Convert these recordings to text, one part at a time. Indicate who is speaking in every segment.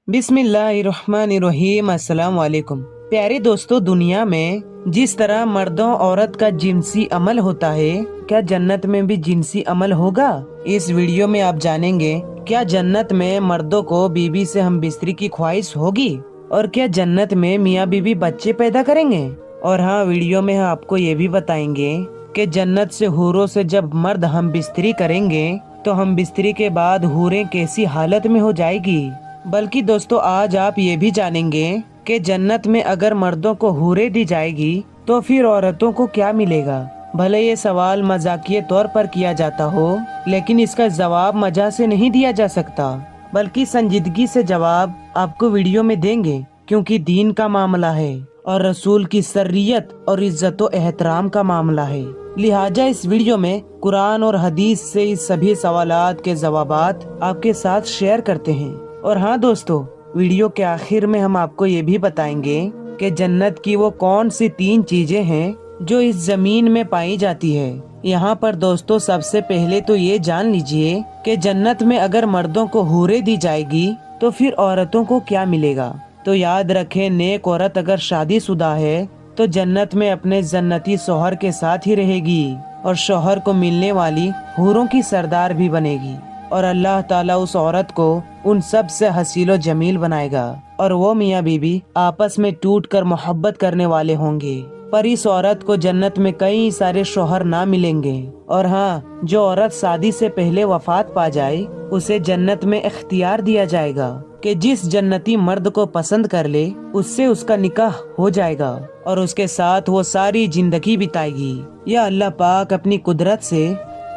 Speaker 1: बिस्मिल्लाहिर्रहमानिर्रहीम। अस्सलाम वालेकुम। प्यारे दोस्तों, दुनिया में जिस तरह मर्दों औरत का जिनसी अमल होता है, क्या जन्नत में भी जिनसी अमल होगा? इस वीडियो में आप जानेंगे क्या जन्नत में मर्दों को बीवी से हम बिस्तरी की ख्वाहिश होगी और क्या जन्नत में मियाँ बीवी बच्चे पैदा करेंगे। और हाँ, वीडियो में आपको ये भी बताएंगे कि जन्नत से हूरों से जब मर्द हम बिस्तरी करेंगे तो हम बिस्तरी के बाद हूरें कैसी हालत में हो जाएगी। बल्कि दोस्तों, आज आप ये भी जानेंगे कि जन्नत में अगर मर्दों को हूरें दी जाएगी तो फिर औरतों को क्या मिलेगा। भले ये सवाल मजाकिये तौर पर किया जाता हो, लेकिन इसका जवाब मजा से नहीं दिया जा सकता, बल्कि संजीदगी से जवाब आपको वीडियो में देंगे, क्योंकि दीन का मामला है और रसूल की सर्रियत और इज्जत व एहतराम का मामला है। लिहाजा इस वीडियो में कुरान और हदीस से इस सभी सवालात के जवाबात आपके साथ शेयर करते हैं। और हाँ दोस्तों, वीडियो के आखिर में हम आपको ये भी बताएंगे कि जन्नत की वो कौन सी 3 चीजें हैं जो इस जमीन में पाई जाती है। यहाँ पर दोस्तों, सबसे पहले तो ये जान लीजिए कि जन्नत में अगर मर्दों को हूरें दी जाएगी तो फिर औरतों को क्या मिलेगा। तो याद रखें, नेक औरत अगर शादीशुदा है तो जन्नत में अपने जन्नती शौहर के साथ ही रहेगी और शौहर को मिलने वाली हूरों की सरदार भी बनेगी। और अल्लाह ताला उस औरत को उन सब से हसीलो जमील बनाएगा और वो मियाँ बीबी आपस में टूट कर मोहब्बत करने वाले होंगे। पर इस औरत को जन्नत में कई सारे शौहर ना मिलेंगे। और हाँ, जो औरत शादी से पहले वफात पा जाए उसे जन्नत में इख्तियार दिया जाएगा कि जिस जन्नती मर्द को पसंद कर ले उससे उसका निकाह हो जाएगा और उसके साथ वो सारी जिंदगी बिताएगी। या अल्लाह पाक अपनी कुदरत से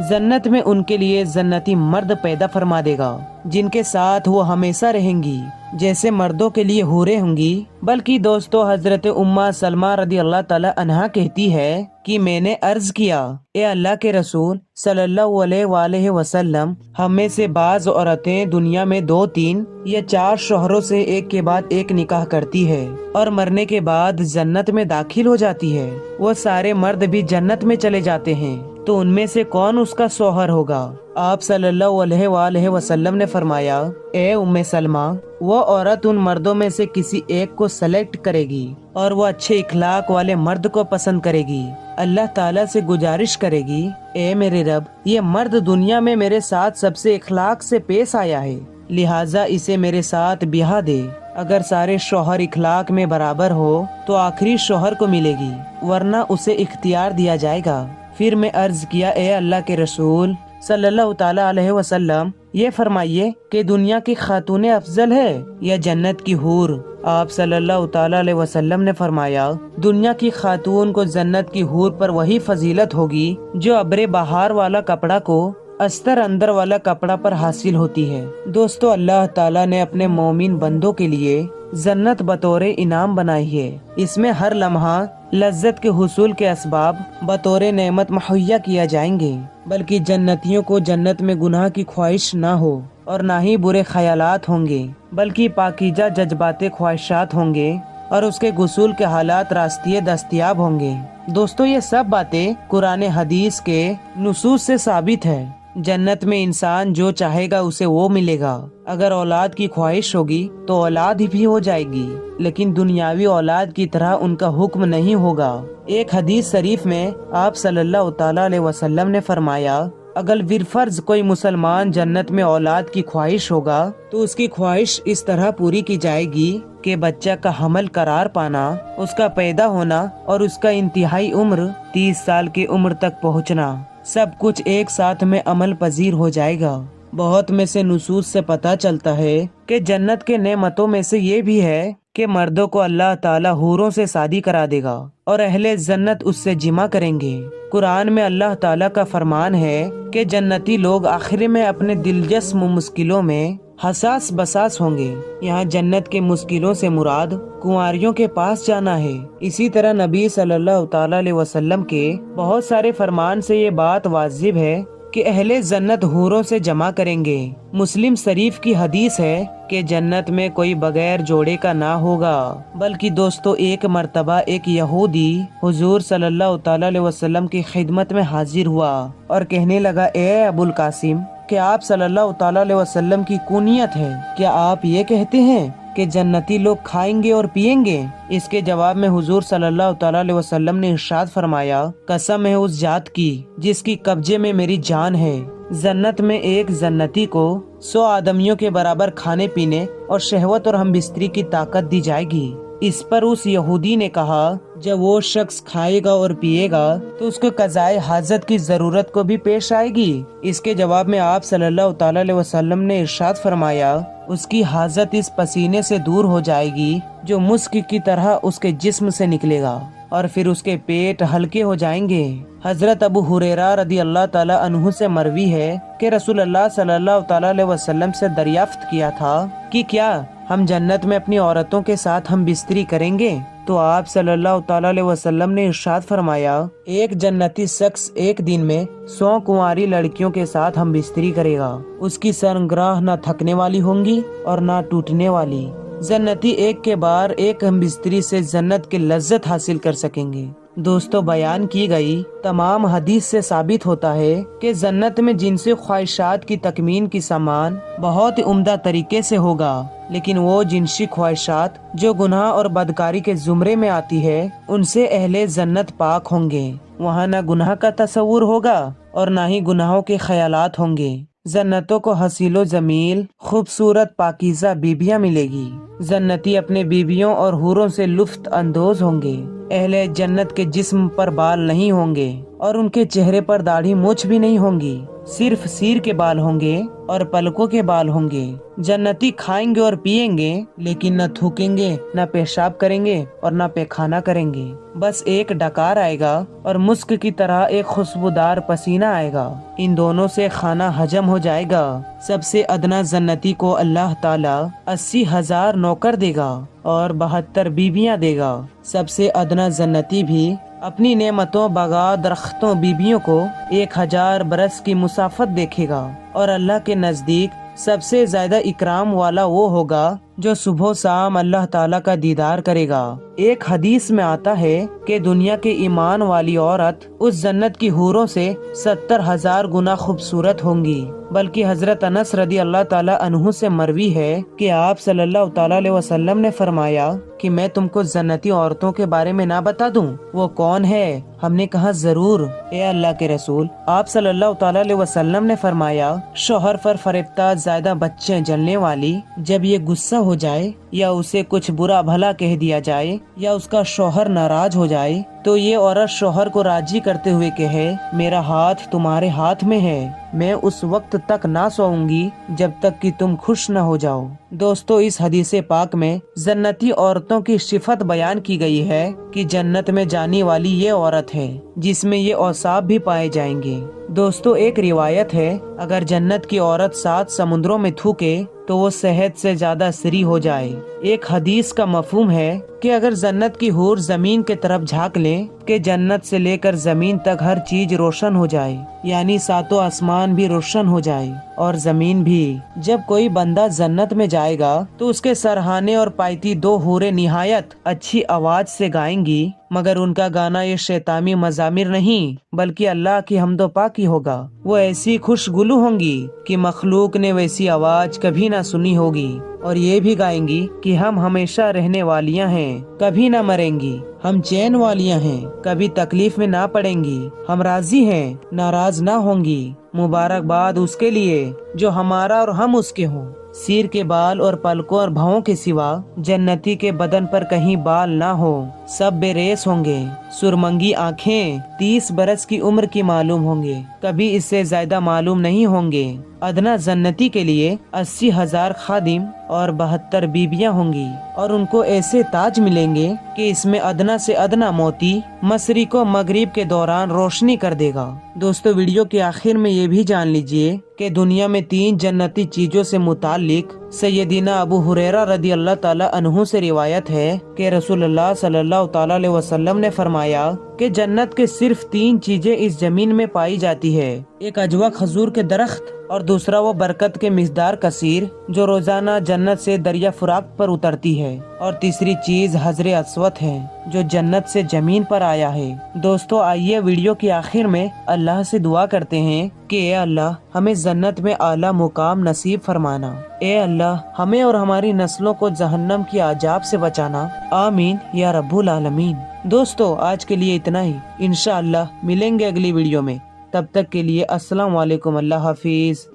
Speaker 1: जन्नत में उनके लिए जन्नती मर्द पैदा फरमा देगा जिनके साथ वो हमेशा रहेंगी, जैसे मर्दों के लिए हूरें होंगी। बल्कि दोस्तों, हजरत उम्मा सलमा रदी अल्लाह ताला अन्हा कहती है कि मैंने अर्ज किया, ए अल्लाह के रसूल सल्लल्लाहु अलैहि वसल्लम, हम में से बाज औरतें दुनिया में 2, 3 या 4 शौहरों से एक के बाद एक निकाह करती है और मरने के बाद जन्नत में दाखिल हो जाती है। वो सारे मर्द भी जन्नत में चले जाते हैं, तो उनमें से कौन उसका शौहर होगा? आप सल्लल्लाहु अलैहि वसल्लम ने फरमाया, ए उम्मे सलमा, वो औरत उन मर्दों में से किसी एक को सेलेक्ट करेगी और वो अच्छे इखलाक वाले मर्द को पसंद करेगी। अल्लाह ताला से गुजारिश करेगी, ए मेरे रब, ये मर्द दुनिया में मेरे साथ सबसे इखलाक से पेश आया है, लिहाजा इसे मेरे साथ ब्याह दे। अगर सारे शौहर इखलाक में बराबर हो तो आखिरी शौहर को मिलेगी, वरना उसे इख्तियार दिया जाएगा। फिर मैं अर्ज किया, ए अल्लाह के रसूल सल्लल्लाहु ताला अलैहि वसल्लम, ये फरमाइए कि दुनिया की खातूनें अफजल है या जन्नत की हूर? आप सल्लल्लाहु ताला अलैहि वसल्लम ने फरमाया, दुनिया की खातून को जन्नत की हूर पर वही फजीलत होगी जो अब्रे बहार वाला कपड़ा को अस्तर अंदर वाला कपड़ा पर हासिल होती है। दोस्तों, अल्लाह ताला ने अपने मोमिन बंदों के लिए जन्नत बतौरे इनाम बनाई है। इसमें हर लम्हा लज्जत के हुसूल के असबाब बतौरे नेमत मुहैया किया जाएंगे। बल्कि जन्नतियों को जन्नत में गुनाह की ख्वाहिश ना हो और ना ही बुरे ख्यालात होंगे, बल्कि पाकीजा जज्बाते ख्वाहिशात होंगे और उसके गुसूल के हालात रास्तिये दस्तयाब होंगे। दोस्तों, ये सब बातें कुरान हदीस के नुसूस से साबित है। जन्नत में इंसान जो चाहेगा उसे वो मिलेगा। अगर औलाद की ख्वाहिश होगी तो औलाद भी हो जाएगी, लेकिन दुनियावी औलाद की तरह उनका हुक्म नहीं होगा। एक हदीस शरीफ में आप सल्लल्लाहु ताला अलैहि वसल्लम ने फरमाया, अगर बिरफर्ज कोई मुसलमान जन्नत में औलाद की ख्वाहिश होगा तो उसकी ख्वाहिश इस तरह पूरी की जाएगी कि बच्चा का हमल करार पाना, उसका पैदा होना और उसका इंतहाई उम्र 30 साल की उम्र तक पहुँचना, सब कुछ एक साथ में अमल पजीर हो जाएगा। बहुत में से नुसूस से पता चलता है कि जन्नत के नेमतों में से ये भी है कि मर्दों को अल्लाह ताला हूरों से शादी करा देगा और अहले जन्नत उससे जिमा करेंगे। कुरान में अल्लाह ताला का फरमान है कि जन्नती लोग आखिर में अपने दिलजस्म मुश्किलों में हसास बसास होंगे। यहाँ जन्नत के मुश्किलों से मुराद कुंवारियों के पास जाना है। इसी तरह नबी सल्लल्लाहु ताला अलैहि वसल्लम के बहुत सारे फरमान से ये बात वाजिब है कि अहले जन्नत हूरों से जमा करेंगे। मुस्लिम शरीफ की हदीस है कि जन्नत में कोई बगैर जोड़े का ना होगा। बल्कि दोस्तों, एक मर्तबा एक यहूदी हुजूर सल्लल्लाहु ताला अलैहि वसल्लम की खिदमत में हाजिर हुआ और कहने लगा, ए अबुल कासिम, کہ آپ صلی اللہ تعالی علیہ وسلم کی کونیت ہے، کیا آپ یہ کہتے ہیں کہ جنتی لوگ کھائیں گے اور پیئیں گے؟ اس کے جواب میں حضور صلی اللہ تعالی علیہ وسلم نے ارشاد فرمایا، قسم ہے اس ذات کی جس کی قبضے میں میری جان ہے، جنت میں ایک جنتی کو 100 آدمیوں کے برابر کھانے پینے اور شہوت اور ہم بستری کی طاقت دی جائے گی۔ اس پر اس یہودی نے کہا، جب وہ شخص کھائے گا اور پیے گا تو اس کو قضائے حاجت کی ضرورت کو بھی پیش آئے گی۔ اس کے جواب میں آپ صلی اللہ تعالی علیہ وسلم نے ارشاد فرمایا، اس کی حاجت اس پسینے سے دور ہو جائے گی جو مسک کی طرح اس کے جسم سے نکلے گا، اور پھر اس کے پیٹ ہلکے ہو جائیں گے۔ حضرت ابو ہریرہ رضی اللہ تعالی عنہ سے مروی ہے کہ رسول اللہ صلی اللہ تعالی علیہ وسلم سے دریافت کیا تھا کہ کیا ہم جنت میں اپنی عورتوں کے ساتھ ہم بستری کریں گے؟ تو آپ صلی اللہ تعالی علیہ وسلم نے ارشاد فرمایا، ایک جنتی شخص ایک دن میں 100 کنواری لڑکیوں کے ساتھ ہم بستری کرے گا، اس کی سرانگاہ نہ تھکنے والی ہوں گی اور نہ ٹوٹنے والی۔ جنتی ایک کے بعد ایک ہم بستری سے جنت کی لذت حاصل کر سکیں گے۔ دوستو، بیان کی گئی تمام حدیث سے ثابت ہوتا ہے کہ جنت میں جنسی خواہشات کی تکمیل کی سامان بہت عمدہ طریقے سے ہوگا، لیکن وہ جنسی خواہشات جو گناہ اور بدکاری کے زمرے میں آتی ہے ان سے اہل جنت پاک ہوں گے۔ وہاں نہ گناہ کا تصور ہوگا اور نہ ہی گناہوں کے خیالات ہوں گے۔ جنتوں کو حسین و جمیل خوبصورت پاکیزہ بیویاں ملے گی۔ جنتی اپنے بیویوں اور حوروں سے لطف اندوز ہوں گے۔ اہل جنت کے جسم پر بال نہیں ہوں گے اور ان کے چہرے پر داڑھی مونچھ بھی نہیں ہوں گی، صرف سیر کے بال ہوں گے اور پلکوں کے بال ہوں گے۔ جنتی کھائیں گے اور پیئیں گے، لیکن نہ تھوکیں گے، نہ پیشاب کریں گے اور نہ پیخانہ کریں گے۔ بس ایک ڈکار آئے گا اور مسک کی طرح ایک خوشبودار پسینہ آئے گا، ان دونوں سے کھانا ہجم ہو جائے گا۔ سب سے ادنا جنتی کو اللہ تعالیٰ 80,000 نوکر دے گا اور 72 بیویاں دے گا۔ سب سے ادنا جنتی بھی اپنی نعمتوں، باغات، درختوں، بیویوں کو 1000 برس کی مسافت دیکھے گا، اور اللہ کے نزدیک سب سے زیادہ اکرام والا وہ ہوگا جو صبح و شام اللہ تعالیٰ کا دیدار کرے گا۔ ایک حدیث میں آتا ہے کہ دنیا کے ایمان والی عورت اس جنت کی حوروں سے 70,000 گنا خوبصورت ہوں گی۔ بلکہ حضرت انس رضی اللہ تعالیٰ عنہ سے مروی ہے کہ آپ صلی اللہ تعالیٰ علیہ وسلم نے فرمایا کہ میں تم کو جنتی عورتوں کے بارے میں نہ بتا دوں؟ وہ کون ہے؟ ہم نے کہا ضرور اے اللہ کے رسول۔ آپ صلی اللہ تعالیٰ علیہ وسلم نے فرمایا، شوہر پر فریفتہ زیادہ بچے جلنے والی، جب یہ غصہ ہو جائے یا اسے کچھ برا بھلا کہہ دیا جائے یا اس کا شوہر ناراض ہو جائے تو یہ عورت شوہر کو راضی کرتے ہوئے کہے، میرا ہاتھ تمہارے ہاتھ میں ہے، میں اس وقت تک نہ سوؤں گی جب تک کہ تم خوش نہ ہو جاؤ۔ دوستو، اس حدیث پاک میں جنتی عورتوں کی صفت بیان کی گئی ہے کہ جنت میں جانے والی یہ عورت ہے جس میں یہ اوصاف بھی پائے جائیں گے۔ دوستو، ایک روایت ہے، اگر جنت کی عورت 7 سمندروں میں تھوکے تو وہ صحت سے زیادہ سری ہو جائے۔ ایک حدیث کا مفہوم ہے کہ اگر جنت کی حور زمین کے طرف جھانک لیں کہ جنت سے لے کر زمین تک ہر چیز روشن ہو جائے، یعنی 7 آسمان بھی روشن ہو جائے اور زمین بھی۔ جب کوئی بندہ جنت میں جائے گا تو اس کے سرہانے اور پائتی 2 حوریں نہایت اچھی آواز سے گائیں گی، مگر ان کا گانا یہ شیطانی مزامیر نہیں بلکہ اللہ کی حمد و پاکی ہوگا۔ وہ ایسی خوشگلو ہوں گی کہ مخلوق نے ویسی آواز کبھی نہ سنی ہوگی، اور یہ بھی گائیں گی کہ ہم ہمیشہ رہنے والیاں ہیں، کبھی نہ مریں گی، ہم چین والیاں ہیں، کبھی تکلیف میں نہ پڑیں گی، ہم راضی ہیں، ناراض نہ ہوں گی۔ مبارکباد اس کے لیے جو ہمارا اور ہم اس کے ہوں۔ سیر کے بال اور پلکوں اور بھووں کے سوا جنتی کے بدن پر کہیں بال نہ ہو، سب بے ریس ہوں گے۔ سرمنگی آنکھیں 30 برس کی عمر کی معلوم ہوں گے، کبھی اس سے زیادہ معلوم نہیں ہوں گے۔ ادنا جنتی کے لیے 80,000 خادم اور 72 بیویاں ہوں گی، اور ان کو ایسے تاج ملیں گے کہ اس میں ادنا سے ادنا موتی مشرق و مغرب کے دوران روشنی کر دے گا۔ دوستو، ویڈیو کے آخر میں یہ بھی جان لیجئے کہ دنیا میں 3 جنتی چیزوں سے متعلق سیدنا ابو ہریرہ رضی اللہ تعالی عنہ سے روایت ہے کہ رسول اللہ صلی اللہ تعالی علیہ وسلم نے فرمایا کہ جنت کے صرف 3 چیزیں اس زمین میں پائی جاتی ہے، ایک عجوا کھجور کے درخت، और दूसरा वो बरकत के मिकदार कसीर जो रोजाना जन्नत से दरिया फुराक पर उतरती है। और तीसरी चीज हजरे अस्वद है जो जन्नत से जमीन पर आया है। दोस्तों आइए वीडियो के आखिर में अल्लाह से दुआ करते हैं कि ए अल्लाह हमें जन्नत में आला मुकाम नसीब फरमाना। ए अल्लाह हमें और हमारी नस्लों को जहन्नम की आजाब से बचाना। आमीन या रब्बुल आलमीन। दोस्तों आज के लिए इतना ही, इंशाअल्लाह मिलेंगे अगली वीडियो में। तब तक के लिए अस्सलाम वालेकुम, अल्लाह हाफिज।